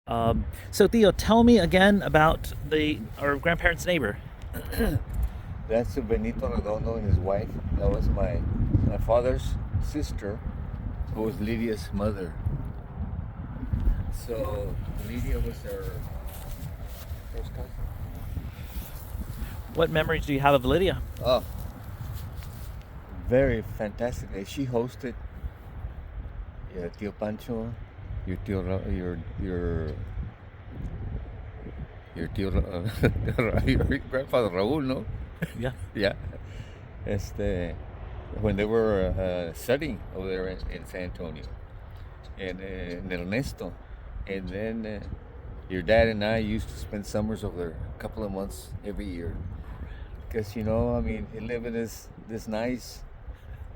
So Theo, tell me again about the our grandparents' neighbor. That's Benito Redondo and his wife. That was my father's sister, who was Lydia's mother. So Lydia was her first cousin. What memories do you have of Lydia? Oh, very fantastic. She hosted Tio Pancho, your tio, your tio, your grandfather Raúl, no? Yeah. Yeah. When they were studying over there in San Antonio, and in Ernesto, and then your dad and I used to spend summers over there, a couple of months every year, because I mean, he lived in this nice,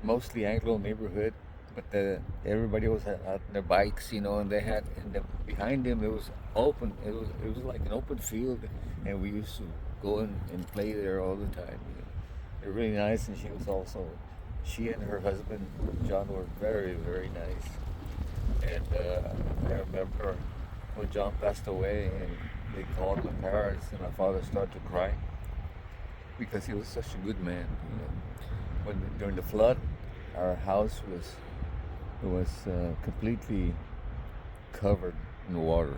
mostly Anglo neighborhood, but everybody was out their bikes, and they had, behind them it was open. It was like an open field, and we used to go and play there all the time. They're really nice, and she and her husband John were very, very nice. And I remember when John passed away, and they called my parents, and my father started to cry because he was such a good man. When during the flood, our house was completely covered in water.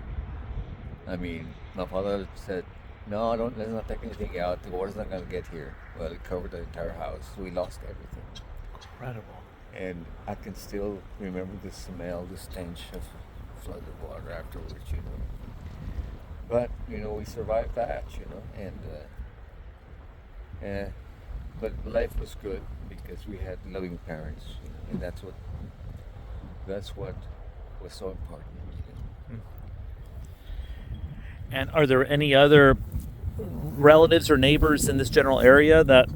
I mean, my father said, "No, don't. Let's not take anything out. The water's not gonna get here." Well, it covered the entire house. We lost everything, Incredible. and I can still remember the smell, the stench of flooded water afterwards. But we survived that, and but life was good because we had loving parents, and that's what was so important. And are there any other relatives or neighbors in this general area that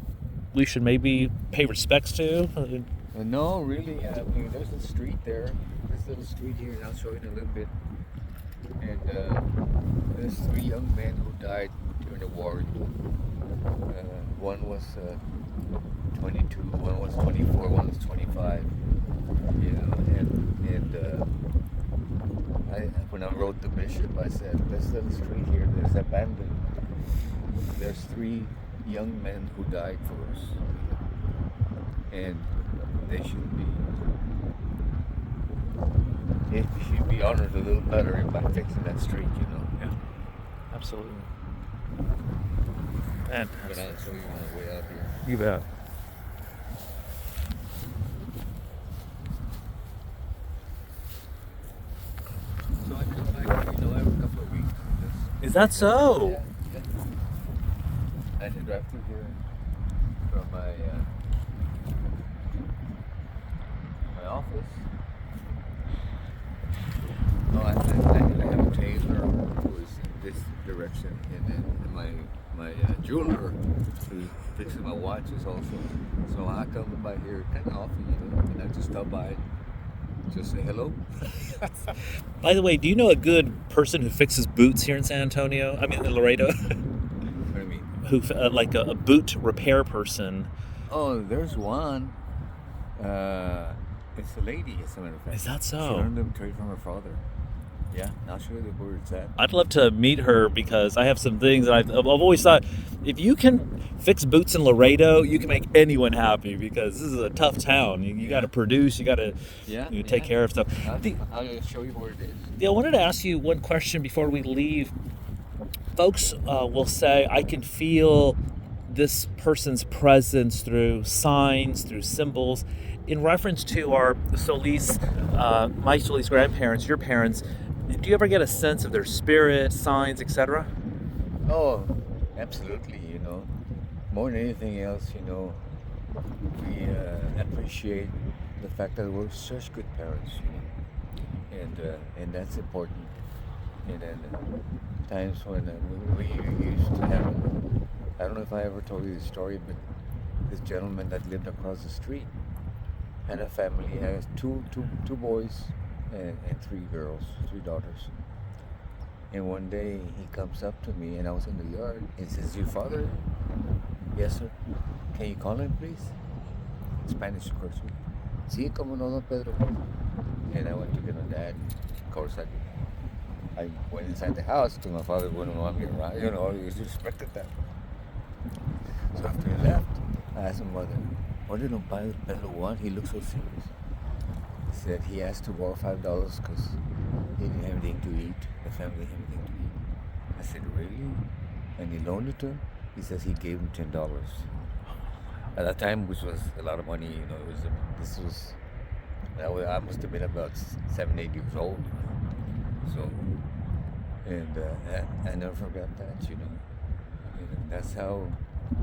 we should maybe pay respects to? No, really. I mean, there's a street there. This little street here, and I'll show you in a little bit. And there's three young men who died during the war. One was 22, one was 24, one was 25. When I wrote the bishop, I said, this little street here, there's abandoned. There's three young men who died for us, and they should be honored a little better by fixing that street. Yeah, absolutely. But Fantastic. I'll show you on the way out here. You bet. So I come back, every couple of weeks. Is that so? Yeah, yeah. I just drive through here from my office. Oh, I have a tailor who is in this direction, and then my jeweler who fixes my watches also. So I come by here kind of often, and I just stop by, just say hello. By the way, do you know a good person who fixes boots here in San Antonio? I mean, in Laredo, What do you mean? who like a boot repair person? Oh, there's one. It's a lady, as a matter of fact. Is that She so? learned them trade from her father. Yeah, I'll show you where it's at. I'd love to meet her because I have some things that I've always thought, if you can fix boots in Laredo, you can make anyone happy because this is a tough town. You got to produce, you got to Yeah, take care of stuff. I'll show you where it is. I wanted to ask you one question before we leave. Folks will say, I can feel this person's presence through signs, through symbols. In reference to our Solis, my Solis grandparents, your parents, do you ever get a sense of their spirit, signs, etc.? Oh, absolutely. More than anything else, we appreciate the fact that we're such good parents, and that's important. And then times when we used to have, I don't know if I ever told you the story, but this gentleman that lived across the street had a family. He has two boys and three daughters. And one day he comes up to me, and I was in the yard, and says, "Your father?" "Yes, sir." "Can you call him, please?" Spanish, of course. "Sí, como no, don Pedro." And I went to get my dad. Of course, I I went inside the house to my father wouldn't want me around. He just respected that. So after he left, I asked my mother, "Why did not buy Pedro one? He looks so serious." He said he asked to borrow $5 because he didn't have anything to eat. The family didn't have anything to eat. I said, "Really?" And he loaned it to him. He says he gave him $10. At that time, which was a lot of money, I must have been about 7, 8 years old. So, and I never forgot that. That's how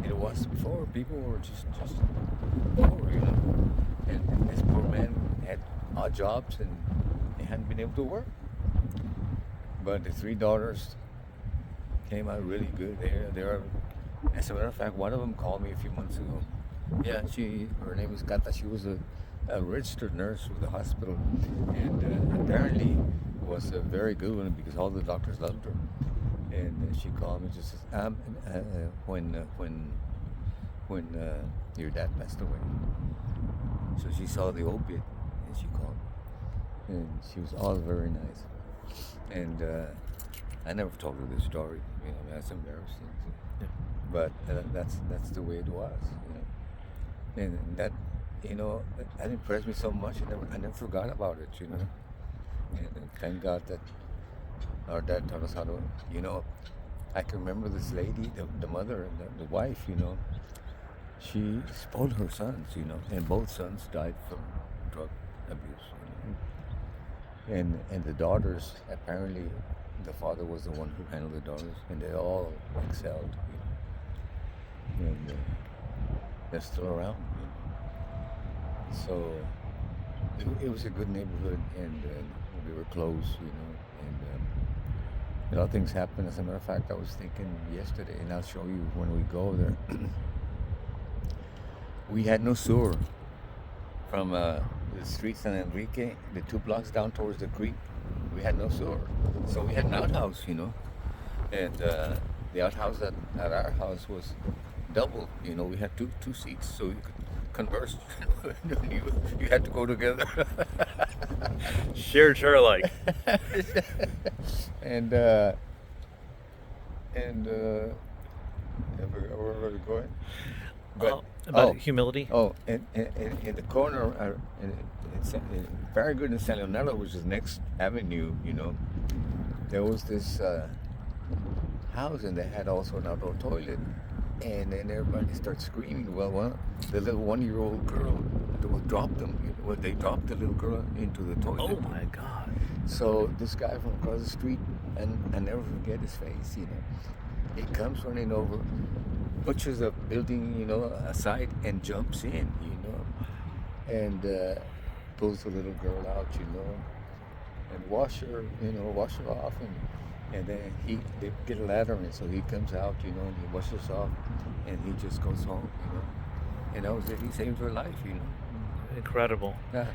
it was before. People were just poor. And this poor man had odd jobs and he hadn't been able to work. But the 3 daughters came out really good. They're as a matter of fact, one of them called me a few months ago. Yeah, her name is Kata. She was a registered nurse with the hospital, and apparently was a very good one because all the doctors loved her. And she called me just when your dad passed away. So she saw the obit and she called me, and she was all very nice. And I never told her this story. That's embarrassing. Yeah. But that's the way it was. And that that impressed me so much. I never forgot about it. And thank God that our dad taught us how to. I can remember this lady, the mother, the wife. She spoiled her sons. And both sons died from drug abuse. And the daughters, apparently, the father was the one who handled the daughters, and they all excelled. And they're still around. So it was a good neighborhood, and we were close. And a lot of things happened. As a matter of fact, I was thinking yesterday, and I'll show you when we go there. We had no sewer from the street San Enrique, the 2 blocks down towards the creek. We had no sewer, so we had an outhouse, and the outhouse at our house was double. We had two seats, so you could converse. you had to go together. Sure, like. and where were we going? But about humility. Oh, and in the corner, in Farragut and San Leonardo, which is next avenue, there was this house, and they had also an outdoor toilet. And then everybody starts screaming. Well, the little 1-year-old girl dropped them. They dropped the little girl into the toilet. Oh my God! So this guy from across the street, and I never forget his face. He comes running over, pushes a building, aside, and jumps in. And pulls the little girl out, and wash her off, and then they get a ladder, and so he comes out, and he washes off, and he just goes home, and that was it. He saved her life, Incredible. Yeah.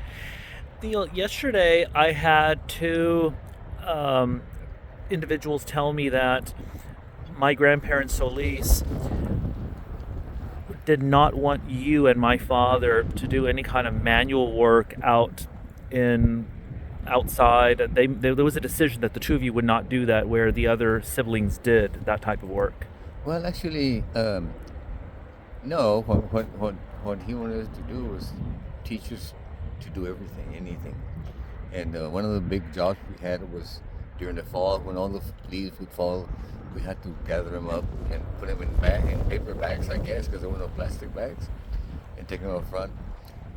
Yesterday I had 2 individuals tell me that my grandparents Solis did not want you and my father to do any kind of manual work outside. There was a decision that the 2 of you would not do that, where the other siblings did that type of work. Well, actually, no. What he wanted us to do was teach us to do everything, anything. And one of the big jobs we had was during the fall, when all the leaves would fall. We had to gather them up and put them in paper bags, I guess, because there were no plastic bags, and take them up front.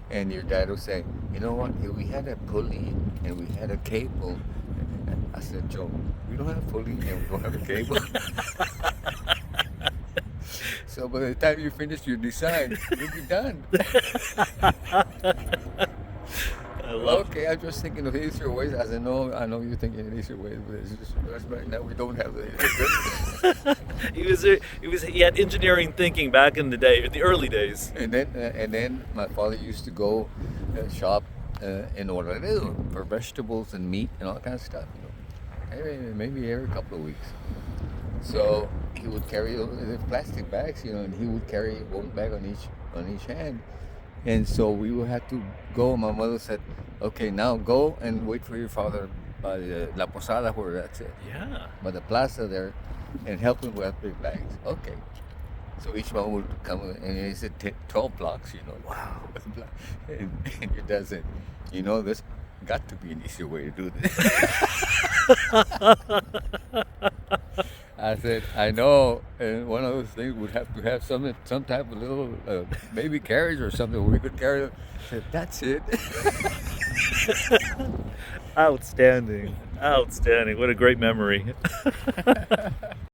And your dad would say, "You know what? If we had a pulley and we had a cable," I said, "Joe, we don't have a pulley and we don't have a cable." So by the time you finish your design, you'll be done. Okay, I'm just thinking of easier ways. As I know you're thinking of easier ways, but it's just right now we don't have the. He He had engineering thinking back in the day, in the early days. And then my father used to go shop in Orlando for vegetables and meat and all that kind of stuff. Maybe every couple of weeks. So he would carry the plastic bags, and he would carry one bag on each hand. And so we would have to go. My mother said, "Okay, now go and wait for your father by La Posada, where that's it, Yeah. by the plaza there, and helping with big bags. Okay. So each one would come, and he said 12 blocks, Wow. and your dad said, there's got to be an easier way to do this. I said, I know, and one of those things would have to have some type of little maybe carriage or something where we could carry them. I said, that's it. Outstanding. Outstanding. What a great memory.